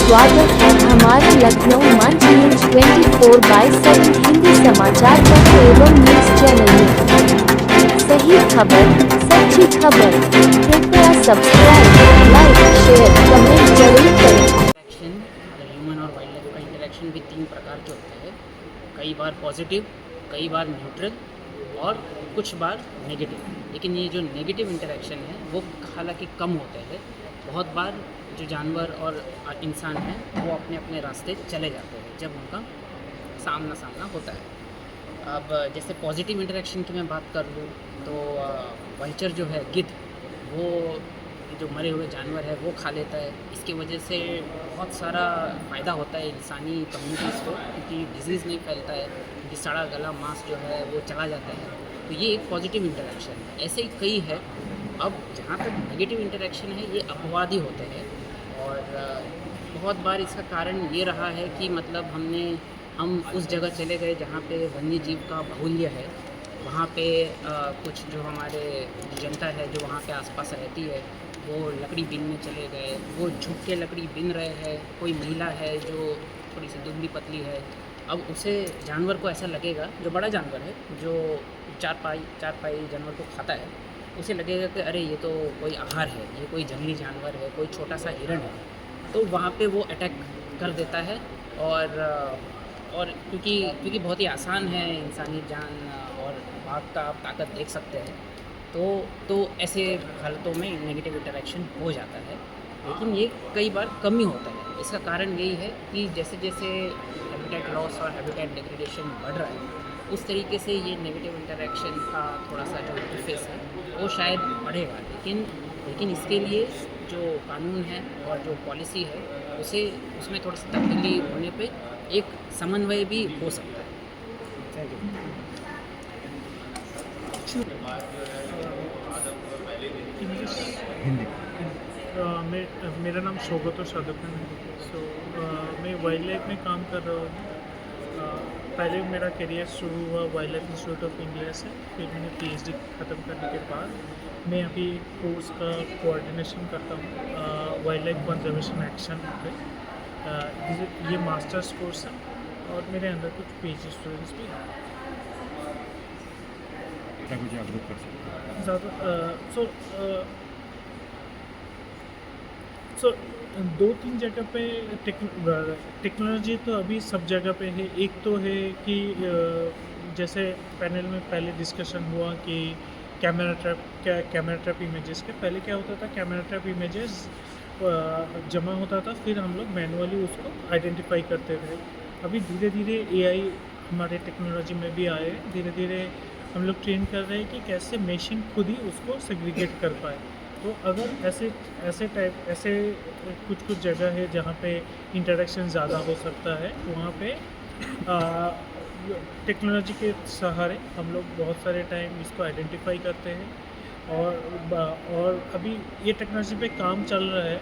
स्वागत है हमारे लखनऊ मंच न्यूज 24/7 हिंदी समाचार पत्र एवं न्यूज चैनल में। सही खबर, सच्ची खबर। कृपया सब्सक्राइब, लाइक, शेयर, कमेंट जरूर करें। इंटरेक्शन ह्यूमन और वाइल्ड लाइफ का इंटरेक्शन भी 3 प्रकार के होते हैं। कई बार पॉजिटिव, कई बार न्यूट्रल और कुछ बार नेगेटिव। लेकिन ये जो नेगेटिव इंटरेक्शन है वो हालांकि कम होते हैं। बहुत बार जो जानवर और इंसान हैं वो अपने अपने रास्ते चले जाते हैं जब उनका सामना होता है। अब जैसे पॉजिटिव इंटरेक्शन की मैं बात कर लूँ तो वल्चर जो है, गिद्ध, वो जो मरे हुए जानवर है वो खा लेता है। इसकी वजह से बहुत सारा फ़ायदा होता है इंसानी कम्युनिटीज़ को, क्योंकि डिजीज़ नहीं फैलता है, क्योंकि सड़ा गला मांस जो है वो चला जाता है। तो ये एक पॉजिटिव इंटरेक्शन है। ऐसे ही कई है। अब जहाँ तक नेगेटिव इंटरेक्शन है ये अपवादी होते हैं और बहुत बार इसका कारण ये रहा है कि मतलब हम उस जगह चले गए जहाँ पे वन्य जीव का बाहुल्य है। वहाँ पे कुछ जो हमारे जनता है जो वहाँ पे आसपास रहती है वो लकड़ी बीनने चले गए, वो झुक के लकड़ी बीन रहे हैं। कोई महिला है जो थोड़ी सी दुबली पतली है, अब उसे जानवर को ऐसा लगेगा, जो बड़ा जानवर है जो चार पाई जानवर को खाता है, उसे लगेगा कि अरे ये तो कोई आहार है, ये कोई जंगली जानवर है, कोई छोटा सा हिरण है। तो वहाँ पे वो अटैक कर देता है और क्योंकि बहुत ही आसान है इंसानी जान और भाग का आप ताकत देख सकते हैं। तो ऐसे हालतों में नेगेटिव इंटरेक्शन हो जाता है, लेकिन ये कई बार कम ही होता है। इसका कारण यही है कि जैसे जैसे हैबिटेट लॉस और हैबिटेट डिग्रेडेशन बढ़ रहा है, उस तरीके से ये नेगेटिव इंटरेक्शन का थोड़ा सा जो इंटरफेस है वो शायद बढ़ेगा। लेकिन इसके लिए जो कानून है और जो पॉलिसी है उसमें थोड़ी सी तब्दीली होने पे एक समन्वय भी हो सकता है। Thank you. मेरा नाम शौकत और शादुकन है। मैं वाइल्ड लाइफ में काम कर रहा हूँ। पहले मेरा करियर शुरू हुआ wild life institute of India से। फिर मैंने पीएचडी ख़त्म करने के बाद मैं अभी कोर्स का कोऑर्डिनेशन करता हूँ वाइल्ड लाइफ कंजर्वेशन एक्शन पे। ये मास्टर्स कोर्स है और मेरे अंदर कुछ पीएचडी स्टूडेंट्स भी हैं। कुछ जागरूक कर सकते हैं ज़्यादा सो 2-3 जगह पे टेक्नोलॉजी तो अभी सब जगह पे है। एक तो है कि जैसे पैनल में पहले डिस्कशन हुआ कि कैमरा ट्रैप इमेजेस के पहले क्या होता था, कैमरा ट्रैप इमेजेस जमा होता था, फिर हम लोग मैनुअली उसको आइडेंटिफाई करते थे। अभी धीरे धीरे एआई हमारे टेक्नोलॉजी में भी आए। धीरे धीरे हम लोग ट्रेन कर रहे हैं कि कैसे मशीन खुद ही उसको सेग्रीगेट कर पाए। तो अगर ऐसे कुछ जगह है जहाँ पे इंटरेक्शन ज़्यादा हो सकता है, वहाँ पे टेक्नोलॉजी के सहारे हम लोग बहुत सारे टाइम इसको आइडेंटिफाई करते हैं और अभी ये टेक्नोलॉजी पे काम चल रहा है।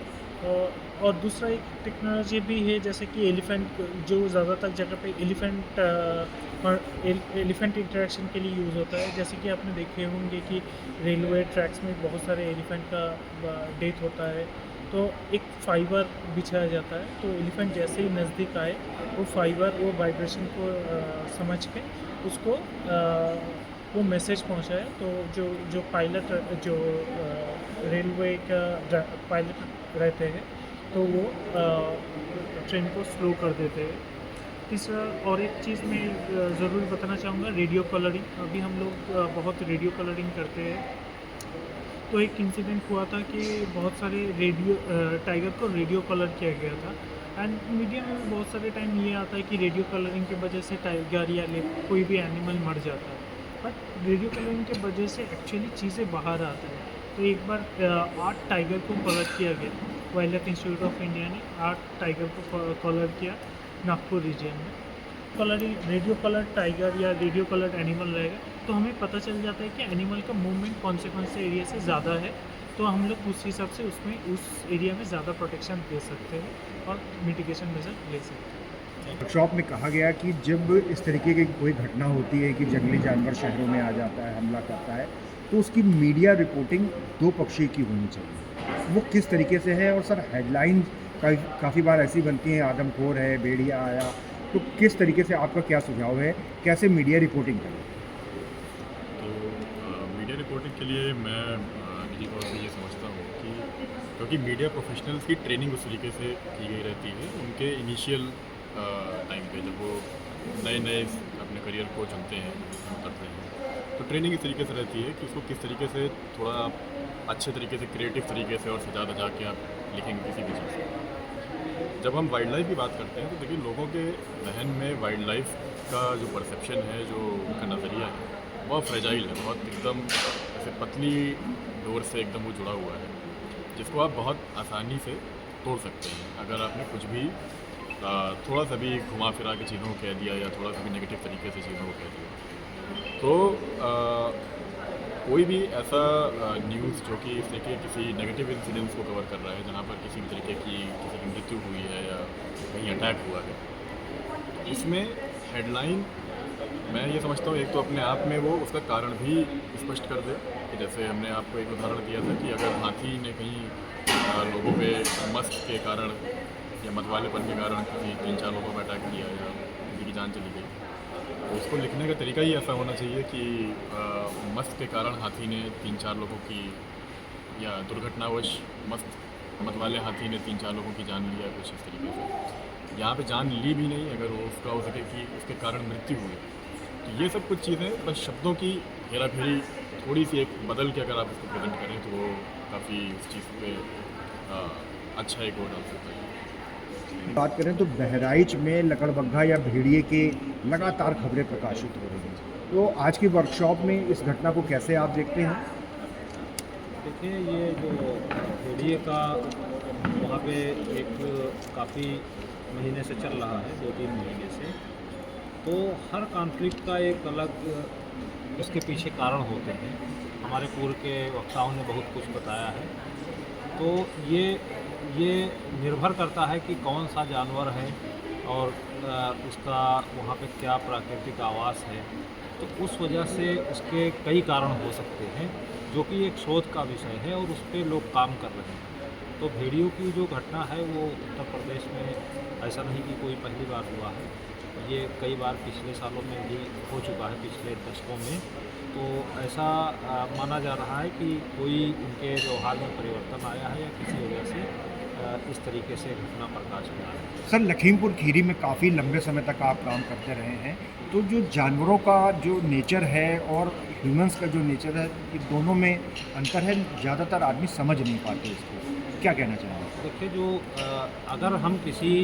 और दूसरा एक टेक्नोलॉजी भी है जैसे कि एलिफेंट, जो ज़्यादातर जगह पे एलिफेंट इंटरेक्शन के लिए यूज़ होता है। जैसे कि आपने देखे होंगे कि रेलवे ट्रैक्स में बहुत सारे एलिफेंट का डेथ होता है, तो एक फाइबर बिछाया जाता है। तो एलिफेंट जैसे ही नज़दीक आए वो फाइबर वो वाइब्रेशन को समझ के उसको वो मैसेज पहुंचाए। तो जो पायलट जो रेलवे का पायलट रहते हैं तो वो ट्रेन को स्लो कर देते हैं। तीसरा और एक चीज़ मैं ज़रूर बताना चाहूँगा, रेडियो कलरिंग। अभी हम लोग बहुत रेडियो कलरिंग करते हैं। तो एक इंसिडेंट हुआ था कि बहुत सारे टाइगर को रेडियो कलर किया गया था। एंड मीडिया में भी बहुत सारे टाइम ये आता है कि रेडियो कलरिंग की वजह से टाइगर या कोई भी एनिमल मर जाता है, बट रेडियो कलरिंग की वजह से एक्चुअली चीज़ें बाहर आता है। तो एक बार 8 टाइगर को कलर किया गया। Wild life institute of India ने 8 टाइगर को कलर किया नागपुर रीजन में। रेडियो कलर टाइगर या रेडियो कलर एनिमल रहेगा तो हमें पता चल जाता है कि एनिमल का मूवमेंट कौन से एरिया से ज़्यादा है, तो हम लोग उस हिसाब से उस एरिया में ज़्यादा प्रोटेक्शन दे सकते हैं और मिटिगेशन मेजर ले सकते हैं। वर्कशॉप में कहा गया कि जब इस तरीके की कोई घटना होती है कि जंगली जानवर शहरों में आ जाता है, हमला करता है, तो उसकी मीडिया रिपोर्टिंग 2 पक्षीय की होनी चाहिए। वो किस तरीके से है और सर हेडलाइन काफ़ी बार ऐसी बनती हैं, आदमखोर है, भेड़िया आया, तो किस तरीके से आपका क्या सुझाव है, कैसे मीडिया रिपोर्टिंग करें? तो मीडिया रिपोर्टिंग के लिए मैं निजी तौर से ये समझता हूँ कि क्योंकि मीडिया प्रोफेशनल्स की ट्रेनिंग उस तरीके से की गई रहती है उनके इनिशियल टाइम पे, जब वो नए नए अपने करियर को चुनते हैं, करते हैं, तो ट्रेनिंग इस तरीके से रहती है कि उसको किस तरीके से थोड़ा अच्छे तरीके से, क्रिएटिव तरीके से और सजा धजा के आप लिखेंगे किसी भी चीज़ को। जब हम वाइल्ड लाइफ की बात करते हैं तो देखिए, लोगों के जहन में वाइल्ड लाइफ का जो परसेप्शन है, जो उनका नज़रिया है, बहुत फ्रेजाइल है, बहुत एकदम ऐसे पतली डोर से एकदम वो जुड़ा हुआ है, जिसको आप बहुत आसानी से तोड़ सकते हैं अगर आपने कुछ भी थोड़ा सा भी घुमा फिरा के चीज़ों को कह दिया या थोड़ा सा भी नेगेटिव तरीके से चीज़ों को कह दिया। तो कोई भी ऐसा न्यूज़ जो कि इस तरीके किसी नेगेटिव इंसिडेंट्स को कवर कर रहा है, जहाँ पर किसी भी तरीके की किसी की मृत्यु हुई है या कहीं अटैक हुआ है, इसमें हेडलाइन मैं ये समझता हूँ एक तो अपने आप में वो उसका कारण भी स्पष्ट कर दे कि जैसे हमने आपको एक उदाहरण दिया था कि अगर हाथी ने कहीं लोगों पे मस्त के कारण या मतवालेपन के कारण किसी 3-4 लोगों पर अटैक किया या किसी की जान चली गई, तो उसको लिखने का तरीका ही ऐसा होना चाहिए कि मस्त के कारण हाथी ने 3-4 लोगों की, या दुर्घटनावश मस्त मतवाले हाथी ने 3-4 लोगों की जान लिया, कुछ इस तरीके से। यहाँ पे जान ली भी नहीं, अगर वो उसका हो सके कि उसके कारण मृत्यु हुई, तो ये सब कुछ चीज़ें बस शब्दों की हेरा फेरी थोड़ी सी एक बदल के अगर आप उसको प्रेजेंट करें तो वो काफ़ी उस चीज़ पे अच्छा एक वो डाल सकता है। बात करें तो बहराइच में लकड़बग्घा या भेड़िए के लगातार खबरें प्रकाशित हो रही हैं, तो आज की वर्कशॉप में इस घटना को कैसे आप देखते हैं? देखिए, ये जो भेड़िए का वहाँ पे एक काफ़ी महीने से चल रहा है, 2-3 महीने से, तो हर कॉन्फ्लिक्ट का एक अलग उसके पीछे कारण होते हैं। हमारे पूर्व के वक्ताओं ने बहुत कुछ बताया है। तो ये निर्भर करता है कि कौन सा जानवर है और उसका वहाँ पे क्या प्राकृतिक आवास है, तो उस वजह से उसके कई कारण हो सकते हैं, जो कि एक शोध का विषय है और उस पर लोग काम कर रहे हैं। तो भेड़ियों की जो घटना है वो उत्तर प्रदेश में ऐसा नहीं कि कोई पहली बार हुआ है, ये कई बार पिछले सालों में भी हो चुका है, पिछले दशकों में। तो ऐसा माना जा रहा है कि कोई उनके व्यवहार में परिवर्तन आया है या किसी वजह से इस तरीके से घटना प्रकाश में आ रही है। सर, लखीमपुर खीरी में काफ़ी लंबे समय तक आप काम करते रहे हैं, तो जो जानवरों का जो नेचर है और ह्यूमंस का जो नेचर है, ये दोनों में अंतर है, ज़्यादातर आदमी समझ नहीं पाते इसको, क्या कहना चाहेंगे? देखिए, जो अगर हम किसी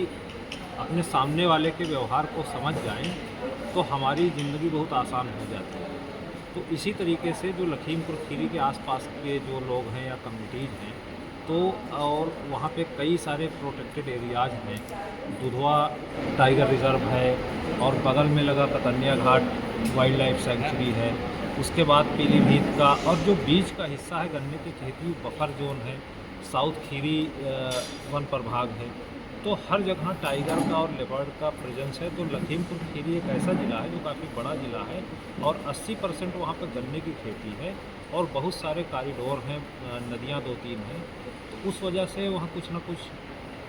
अपने सामने वाले के व्यवहार को समझ जाएं तो हमारी ज़िंदगी बहुत आसान हो जाती है। तो इसी तरीके से जो लखीमपुर खीरी के आसपास के जो लोग हैं या कम्युनिटीज़ हैं, तो और वहाँ पे कई सारे प्रोटेक्टेड एरियाज़ हैं, दुधवा टाइगर रिज़र्व है और बगल में लगा कतनिया घाट वाइल्ड लाइफ सेंचुरी है, उसके बाद पीलीभीत का, और जो बीच का हिस्सा है गन्ने की खेती बफर जोन है, साउथ खीरी वन प्रभाग है। तो हर जगह टाइगर का और लेपर्ड का प्रेजेंस है। तो लखीमपुर खीरी एक ऐसा ज़िला है जो काफ़ी बड़ा ज़िला है और 80% वहाँ पर गन्ने की खेती है और बहुत सारे कॉरिडोर हैं, नदियाँ 2-3 हैं। तो उस वजह से वहाँ कुछ ना कुछ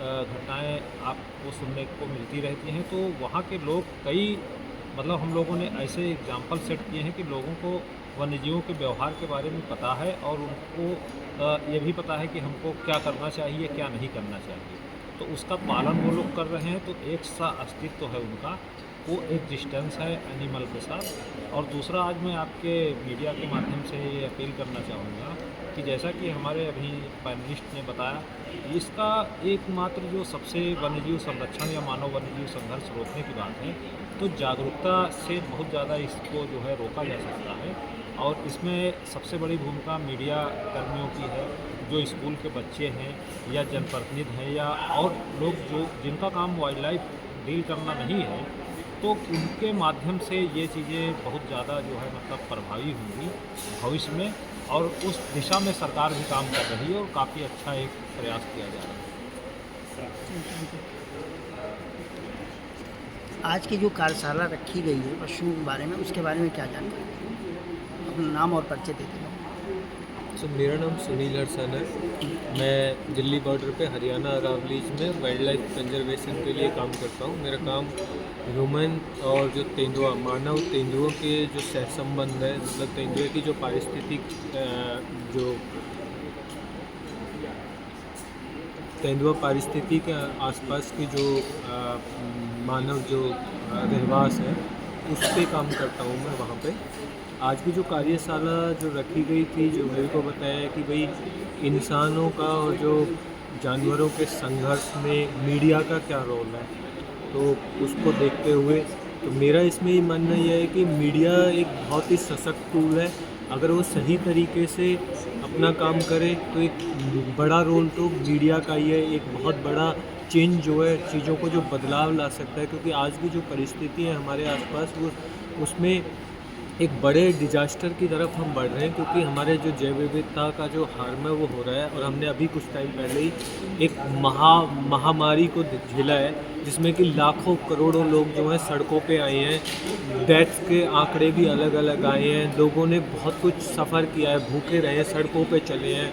घटनाएं आपको सुनने को मिलती रहती हैं। तो वहाँ के लोग मतलब हम लोगों ने ऐसे एग्जाम्पल सेट किए हैं कि लोगों को वन्यजीवों के व्यवहार के बारे में पता है और उनको ये भी पता है कि हमको क्या करना चाहिए, क्या नहीं करना चाहिए। तो उसका पालन वो लोग कर रहे हैं। तो एक सा अस्तित्व है उनका, वो एक डिस्टेंस है एनिमल के साथ। और दूसरा, आज मैं आपके मीडिया के माध्यम से ये अपील करना चाहूँगा कि जैसा कि हमारे अभी पैनलिस्ट ने बताया, इसका एकमात्र जो सबसे वन्यजीव संरक्षण या मानव वन्यजीव संघर्ष रोकने की बात है, तो जागरूकता से बहुत ज़्यादा इसको जो है रोका जा सकता है। और इसमें सबसे बड़ी भूमिका मीडिया कर्मियों की है, जो स्कूल के बच्चे हैं या जनप्रतिनिधि हैं या और लोग जिनका काम वाइल्ड लाइफ डील करना नहीं है, तो उनके माध्यम से ये चीज़ें बहुत ज़्यादा जो है मतलब प्रभावी होंगी भविष्य में। और उस दिशा में सरकार भी काम कर रही है और काफ़ी अच्छा एक प्रयास किया जा रहा है। आज की जो कार्यशाला रखी गई है पशुओं के बारे में, उसके बारे में क्या जानकारी? अपना नाम और परिचय दे दें। मेरा नाम सुनील हरसन है। मैं दिल्ली बॉर्डर पे हरियाणा अरावलीज में वाइल्ड लाइफ कंजर्वेशन के लिए काम करता हूँ। मेरा काम ह्यूमन और जो तेंदुआ मानव तेंदुओं के जो सहसंबंध है, मतलब तेंदुए की जो पारिस्थितिक जो तेंदुआ पारिस्थिति के आसपास की जो मानव जो रहवास है उस पे काम करता हूँ मैं वहाँ पे। आज की जो कार्यशाला जो रखी गई थी, जो मेरे को बताया कि भाई इंसानों का और जो जानवरों के संघर्ष में मीडिया का क्या रोल है, तो उसको देखते हुए तो मेरा इसमें ये मानना यह है कि मीडिया एक बहुत ही सशक्त टूल है। अगर वो सही तरीके से अपना काम करे तो एक बड़ा रोल तो मीडिया का ही है। एक बहुत बड़ा चेंज जो है, चीज़ों को जो बदलाव ला सकता है, क्योंकि आज की जो परिस्थिति है हमारे आसपास वो उसमें एक बड़े डिजास्टर की तरफ हम बढ़ रहे हैं, क्योंकि हमारे जो जैव विविधता का जो हार्म है वो हो रहा है। और हमने अभी कुछ टाइम पहले ही एक महामारी को झेला है, जिसमें कि लाखों करोड़ों लोग जो हैं सड़कों पे आए हैं। डेथ के आंकड़े भी अलग अलग आए हैं। लोगों ने बहुत कुछ सफ़र किया है, भूखे रहे हैं, सड़कों पे चले हैं।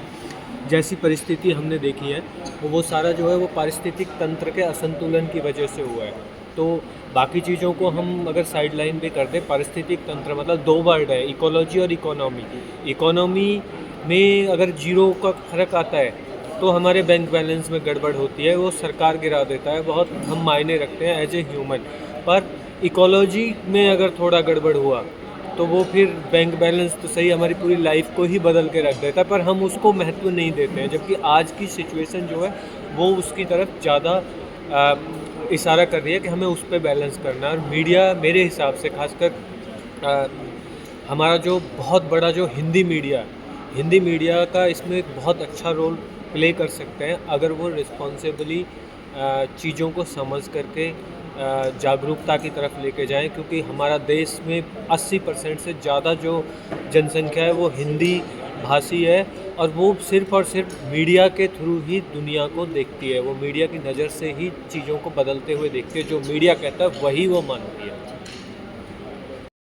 जैसी परिस्थिति हमने देखी है वो सारा जो है वो पारिस्थितिक तंत्र के असंतुलन की वजह से हुआ है। तो बाकी चीज़ों को हम अगर साइड लाइन पे कर दें, पारिस्थितिक तंत्र मतलब दो वर्ड है, इकोलॉजी और इकोनॉमी। इकोनॉमी में अगर जीरो का फर्क आता है तो हमारे बैंक बैलेंस में गड़बड़ होती है, वो सरकार गिरा देता है, बहुत हम मायने रखते हैं एज ए ह्यूमन। पर इकोलॉजी में अगर थोड़ा गड़बड़ हुआ तो वो फिर बैंक बैलेंस तो सही, हमारी पूरी लाइफ को ही बदल के रख देता है, पर हम उसको महत्व नहीं देते हैं। जबकि आज की सिचुएशन जो है वो उसकी तरफ ज़्यादा इशारा कर रही है कि हमें उस पर बैलेंस करना है। और मीडिया मेरे हिसाब से खासकर हमारा जो बहुत बड़ा जो हिंदी मीडिया का इसमें एक बहुत अच्छा रोल प्ले कर सकते हैं, अगर वो रिस्पॉन्सिबली चीज़ों को समझ करके जागरूकता की तरफ लेके जाएं। क्योंकि हमारा देश में 80% से ज़्यादा जो जनसंख्या है वो हिंदी भाषी है, और वो सिर्फ़ और सिर्फ मीडिया के थ्रू ही दुनिया को देखती है। वो मीडिया की नज़र से ही चीज़ों को बदलते हुए देखती है। जो मीडिया कहता है वही वो मानती है।